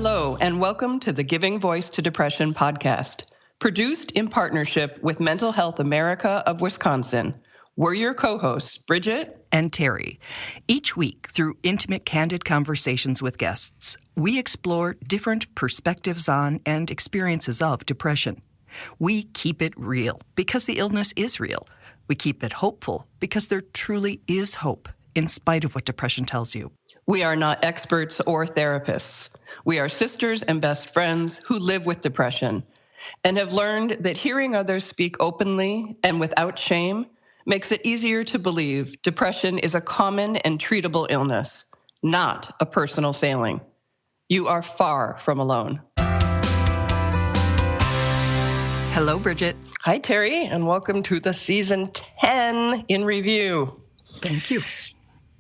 Hello, and welcome to the Giving Voice to Depression podcast, produced in partnership with Mental Health America of Wisconsin. We're your co-hosts, Bridget and Terry. Each week, through intimate, candid conversations with guests, we explore different perspectives on and experiences of depression. We keep it real because the illness is real. We keep it hopeful because there truly is hope, in spite of what depression tells you. We are not experts or therapists. We are sisters and best friends who live with depression and have learned that hearing others speak openly and without shame makes it easier to believe depression is a common and treatable illness, not a personal failing. You are far from alone. Hello, Bridget. Hi, Terry, and welcome to the season 10 in review. Thank you.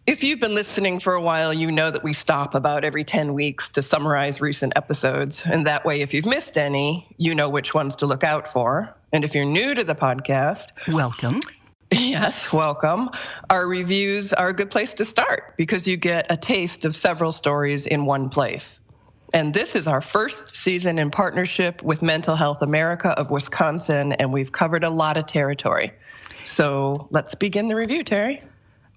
If you've been listening for a while, you know that we stop about every 10 weeks to summarize recent episodes. And that way, if you've missed any, you know which ones to look out for. And if you're new to the podcast, welcome. Yes, welcome. Our reviews are a good place to start because you get a taste of several stories in one place. And this is our first season in partnership with Mental Health America of Wisconsin, and we've covered a lot of territory. So let's begin the review, Terry.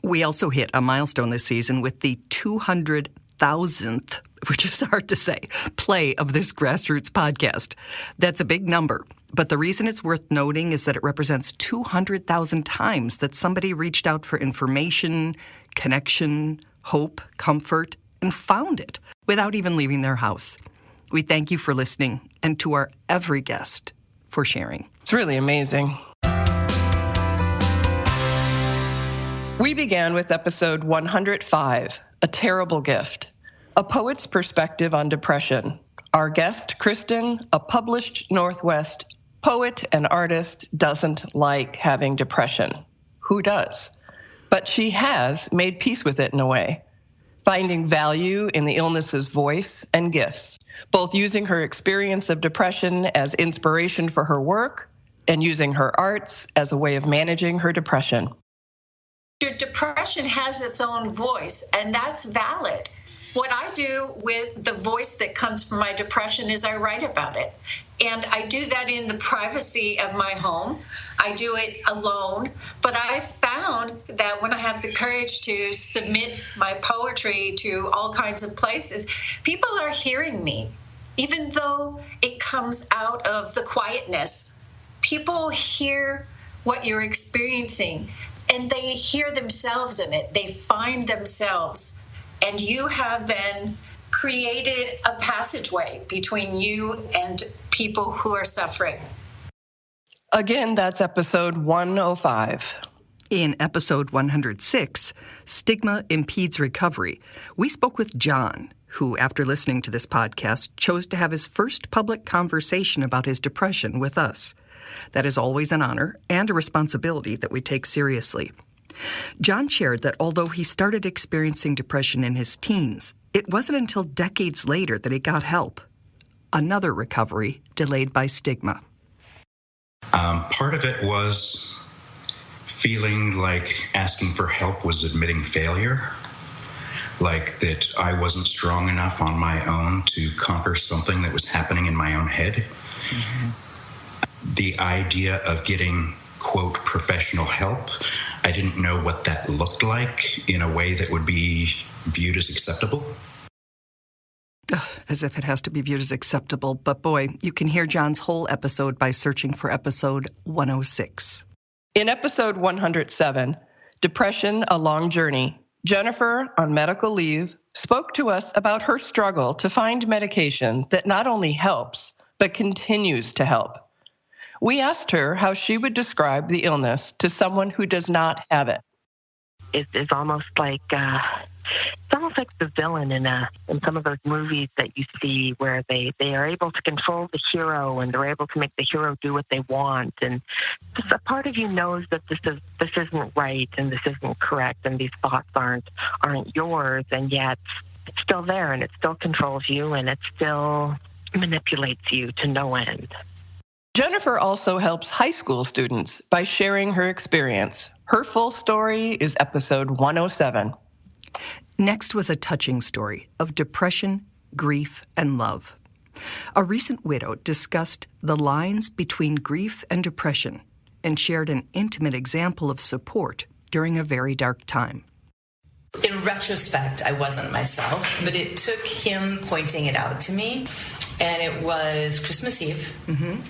We also hit a milestone this season with the 200,000th, which is hard to say, play of this grassroots podcast. That's a big number, but the reason it's worth noting is that it represents 200,000 times that somebody reached out for information, connection, hope, comfort, and found it without even leaving their house. We thank you for listening, and to our every guest for sharing. It's really amazing. We began with episode 105, A Terrible Gift, a poet's perspective on depression. Our guest, Kristen, a published Northwest poet and artist, doesn't like having depression. Who does? But she has made peace with it in a way, finding value in the illness's voice and gifts, both using her experience of depression as inspiration for her work and using her arts as a way of managing her depression. Your depression has its own voice, and that's valid. What I do with the voice that comes from my depression is I write about it. And I do that in the privacy of my home. I do it alone. But I found that when I have the courage to submit my poetry to all kinds of places, people are hearing me, even though it comes out of the quietness. People hear what you're experiencing, and they hear themselves in it. They find themselves. And you have then created a passageway between you and people who are suffering. Again, that's episode 105. In episode 106, Stigma Impedes Recovery, we spoke with John, who, after listening to this podcast, chose to have his first public conversation about his depression with us. That is always an honor and a responsibility that we take seriously. John shared that although he started experiencing depression in his teens, it wasn't until decades later that he got help. Another recovery delayed by stigma. Part of it was feeling like asking for help was admitting failure, like that I wasn't strong enough on my own to conquer something that was happening in my own head. Mm-hmm. The idea of getting, quote, professional help, I didn't know what that looked like in a way that would be viewed as acceptable. As if it has to be viewed as acceptable. But boy, you can hear John's whole episode by searching for episode 106. In episode 107, Depression, A Long Journey, Jennifer, on medical leave, spoke to us about her struggle to find medication that not only helps, but continues to help. We asked her how she would describe the illness to someone who does not have it. It's almost like the villain in some of those movies that you see where they are able to control the hero and they're able to make the hero do what they want. And just a part of you knows that this isn't right and this isn't correct and these thoughts aren't yours, and yet it's still there and it still controls you and it still manipulates you to no end. Jennifer also helps high school students by sharing her experience. Her full story is episode 107. Next was a touching story of depression grief, and love. A recent widow discussed the lines between grief and depression and shared an intimate example of support during a very dark time. In retrospect, I wasn't myself, but it took him pointing it out to me. And it was Christmas Eve,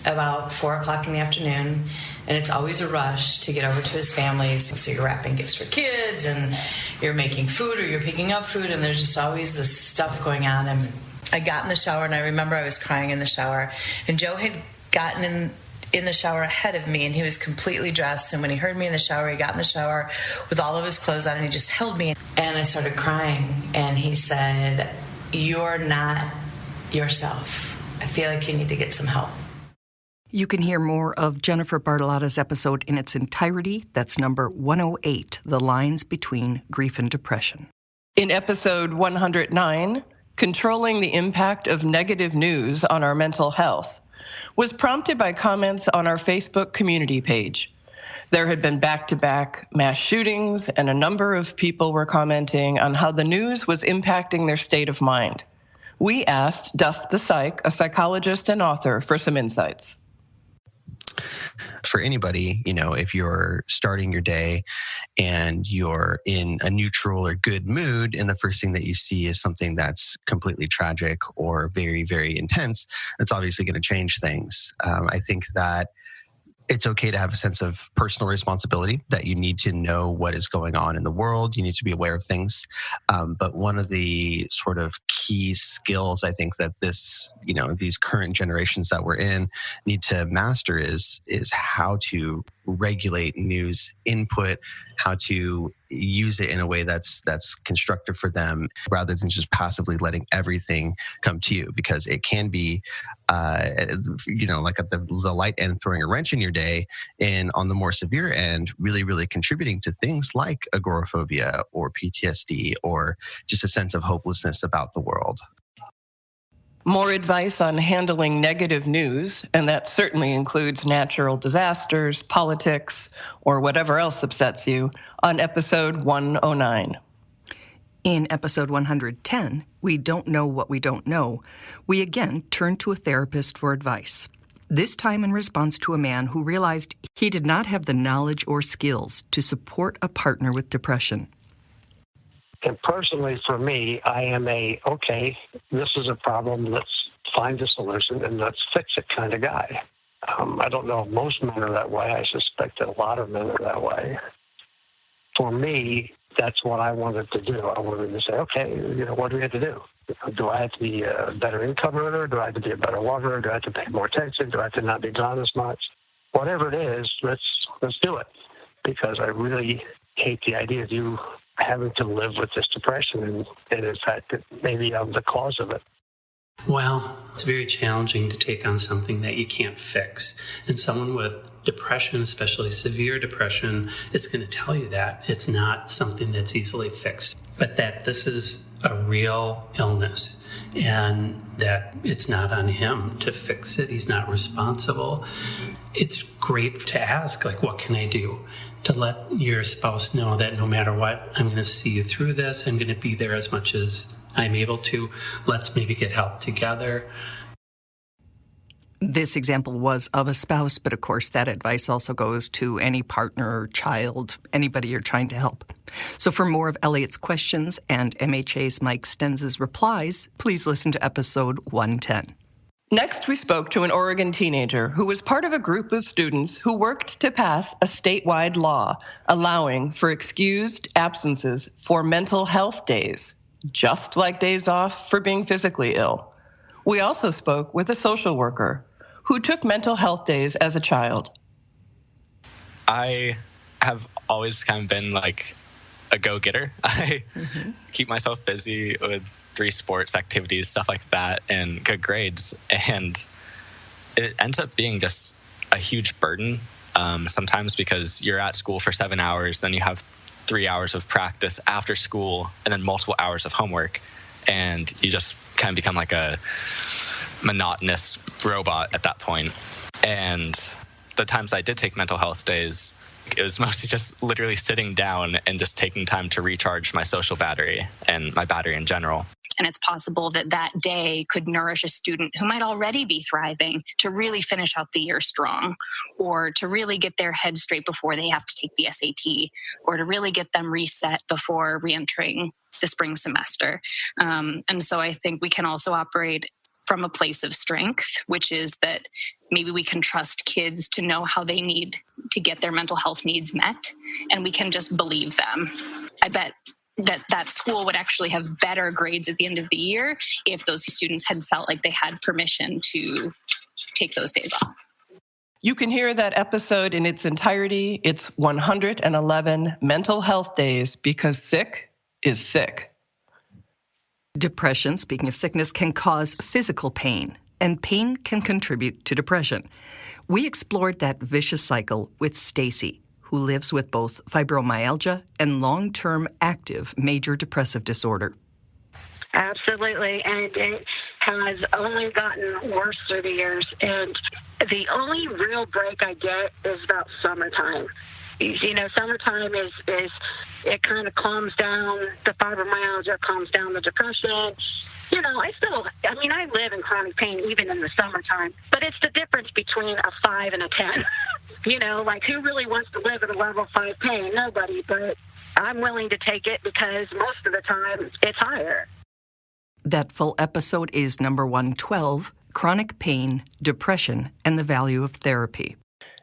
about 4 o'clock in the afternoon. And it's always a rush to get over to his family's. So you're wrapping gifts for kids, and you're making food, or you're picking up food, and there's just always this stuff going on. And I got in the shower, and I remember I was crying in the shower. And Joe had gotten in the shower ahead of me, and he was completely dressed. And when he heard me in the shower, he got in the shower with all of his clothes on, and he just held me. And I started crying, and he said, "You're not yourself. I feel like you need to get some help." You can hear more of Jennifer Bartolotta's episode in its entirety. That's number 108, The Lines Between Grief and Depression. In episode 109, Controlling the Impact of Negative News on Our Mental Health, was prompted by comments on our Facebook community page. There had been back-to-back mass shootings, and a number of people were commenting on how the news was impacting their state of mind. We asked Duff the Psych, a psychologist and author, for some insights. For anybody, if you're starting your day and you're in a neutral or good mood, and the first thing that you see is something that's completely tragic or very, very intense, that's obviously going to change things. I think that it's okay to have a sense of personal responsibility, that you need to know what is going on in the world. You need to be aware of things. But one of the sort of key skills I think that these current generations that we're in need to master is how to regulate news input, how to use it in a way that's constructive for them, rather than just passively letting everything come to you, because it can be like at the light end, throwing a wrench in your day, and on the more severe end, really, really contributing to things like agoraphobia or PTSD, or just a sense of hopelessness about the world. More advice on handling negative news, and that certainly includes natural disasters, politics, or whatever else upsets you, on episode 109. In episode 110, We Don't Know What We Don't Know, we again turned to a therapist for advice, this time in response to a man who realized he did not have the knowledge or skills to support a partner with depression. And personally, for me, I am okay, this is a problem, let's find a solution and let's fix it kind of guy. I don't know if most men are that way. I suspect that a lot of men are that way. For me, that's what I wanted to do. I wanted to say, okay, what do we have to do? Do I have to be a better income earner? Do I have to be a better lover? Do I have to pay more attention? Do I have to not be gone as much? Whatever it is, let's do it. Because I really hate the idea of you having to live with this depression, and in fact, that maybe I'm the cause of it. Well, it's very challenging to take on something that you can't fix. And someone with depression, especially severe depression, it's going to tell you that it's not something that's easily fixed, but that this is a real illness and that it's not on him to fix it. He's not responsible. It's great to ask, what can I do? To let your spouse know that no matter what, I'm going to see you through this. I'm going to be there as much as I'm able to. Let's maybe get help together. This example was of a spouse, but of course that advice also goes to any partner or child, anybody you're trying to help. So for more of Elliot's questions and MHA's Mike Stenz's replies, please listen to episode 110. Next, we spoke to an Oregon teenager who was part of a group of students who worked to pass a statewide law allowing for excused absences for mental health days, just like days off for being physically ill. We also spoke with a social worker who took mental health days as a child. I have always kind of been a go-getter. I keep myself busy with 3 sports activities, stuff like that, and good grades. And it ends up being just a huge burden sometimes, because you're at school for 7 hours, then you have 3 hours of practice after school, and then multiple hours of homework. And you just kind of become like a monotonous robot at that point. And the times I did take mental health days, it was mostly just literally sitting down and just taking time to recharge my social battery and my battery in general. And it's possible that that day could nourish a student who might already be thriving to really finish out the year strong, or to really get their head straight before they have to take the SAT, or to really get them reset before reentering the spring semester. And so I think we can also operate from a place of strength, which is that maybe we can trust kids to know how they need to get their mental health needs met, and we can just believe them. I bet that school would actually have better grades at the end of the year if those students had felt like they had permission to take those days off. You can hear that episode in its entirety. It's 111 mental health days, because sick is sick. Depression, speaking of sickness, can cause physical pain, and pain can contribute to depression. We explored that vicious cycle with Stacy, who lives with both fibromyalgia and long-term active major depressive disorder. Absolutely, and it has only gotten worse through the years, and the only real break I get is about summertime. You know, summertime is it kind of calms down the fibromyalgia, calms down the depression. You know, I live in chronic pain even in the summertime, but it's the difference between a 5 and a 10. You know, like, who really wants to live at a level 5 pain? Nobody, but I'm willing to take it because most of the time it's higher. That full episode is number 112, Chronic Pain, Depression, and the Value of Therapy.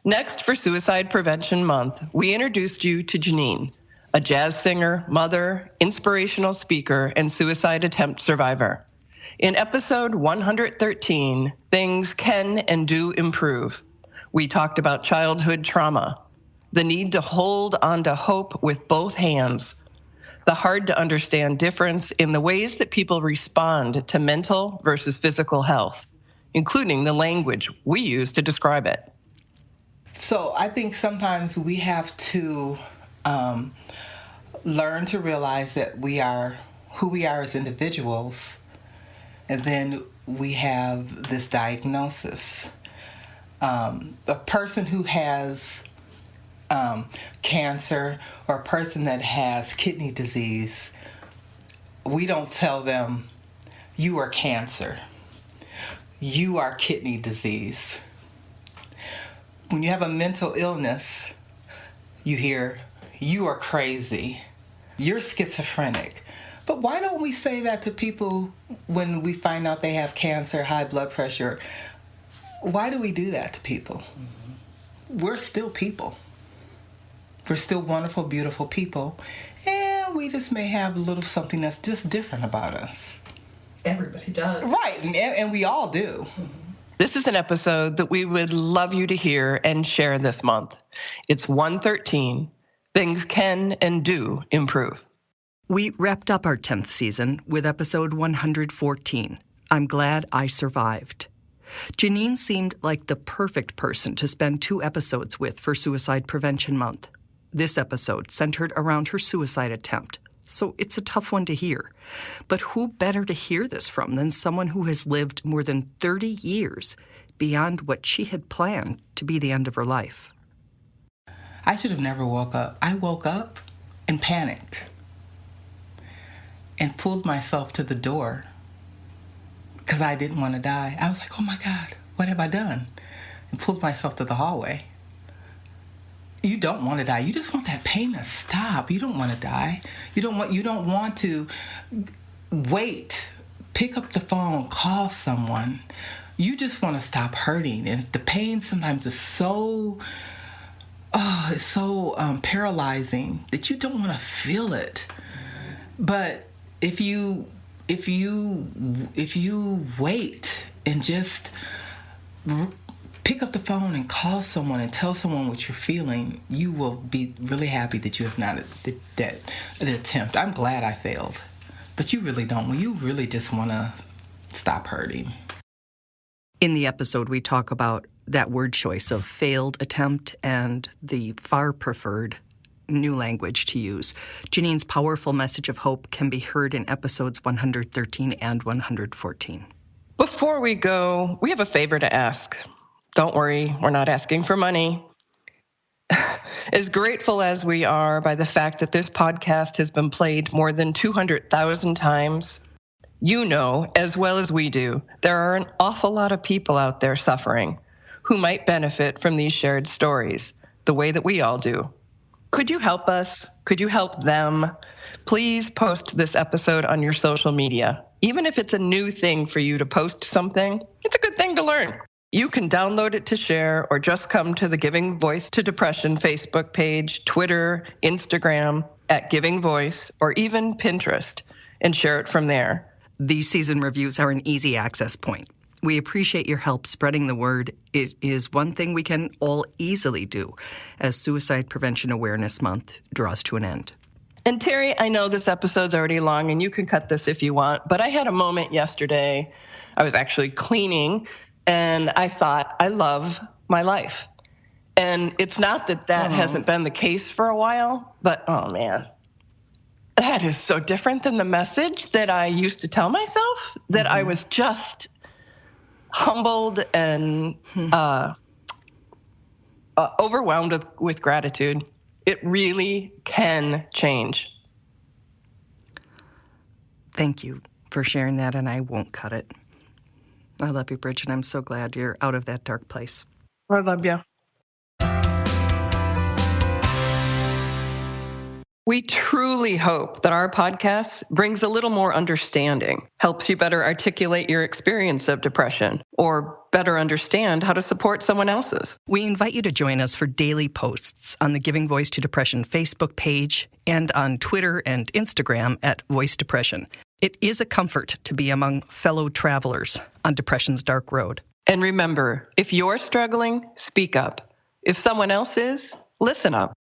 Next, for Suicide Prevention Month, we introduced you to Jeannine, a jazz singer, mother, inspirational speaker, and suicide attempt survivor. In episode 113, Things Can and Do Improve, we talked about childhood trauma, the need to hold on to hope with both hands, the hard-to-understand difference in the ways that people respond to mental versus physical health, including the language we use to describe it. So I think sometimes we have to learn to realize that we are who we are as individuals, and then we have this diagnosis. A person who has cancer, or a person that has kidney disease, we don't tell them, you are cancer, you are kidney disease. When you have a mental illness, you hear, you are crazy, you're schizophrenic. But why don't we say that to people when we find out they have cancer, high blood pressure? Why do we do that to people? Mm-hmm. We're still people. We're still wonderful, beautiful people. And we just may have a little something that's just different about us. Everybody does. Right, and we all do. Mm-hmm. This is an episode that we would love you to hear and share this month. It's 113, Things Can and Do Improve. We wrapped up our 10th season with episode 114, I'm Glad I Survived. Jeannine seemed like the perfect person to spend 2 episodes with for Suicide Prevention Month. This episode centered around her suicide attempt, so it's a tough one to hear. But who better to hear this from than someone who has lived more than 30 years beyond what she had planned to be the end of her life? I should have never woke up. I woke up and panicked and pulled myself to the door because I didn't want to die. I was like, oh my God, what have I done? And pulled myself to the hallway. You don't want to die. You just want that pain to stop. You don't want to die. You don't want to wait, pick up the phone, call someone. You just want to stop hurting. And the pain sometimes is so paralyzing that you don't want to feel it. But if you wait and just pick up the phone and call someone and tell someone what you're feeling, you will be really happy that you have not that an attempt. I'm glad I failed. But you really don't. You really just want to stop hurting. In the episode, we talk about that word choice of failed attempt and the far preferred new language to use. Jeannine's powerful message of hope can be heard in episodes 113 and 114. Before we go, we have a favor to ask. Don't worry, we're not asking for money. As grateful as we are by the fact that this podcast has been played more than 200,000 times, You know, as well as we do, there are an awful lot of people out there suffering who might benefit from these shared stories, the way that we all do. Could you help us? Could you help them? Please post this episode on your social media. Even if it's a new thing for you to post something, it's a good thing to learn. You can download it to share or just come to the Giving Voice to Depression Facebook page, Twitter, Instagram, at Giving Voice, or even Pinterest, and share it from there. These season reviews are an easy access point. We appreciate your help spreading the word. It is one thing we can all easily do as Suicide Prevention Awareness Month draws to an end. And Terry, I know this episode's already long, and you can cut this if you want, but I had a moment yesterday. I was actually cleaning, and I thought, I love my life. And it's not that hasn't been the case for a while, but oh man, that is so different than the message that I used to tell myself, that I was just humbled and overwhelmed with gratitude. It really can change. Thank you for sharing that, and I won't cut it. I love you, Bridget. I'm so glad you're out of that dark place. I love you. We truly hope that our podcast brings a little more understanding, helps you better articulate your experience of depression, or better understand how to support someone else's. We invite you to join us for daily posts on the Giving Voice to Depression Facebook page and on Twitter and Instagram at Voice Depression. It is a comfort to be among fellow travelers on depression's dark road. And remember, if you're struggling, speak up. If someone else is, listen up.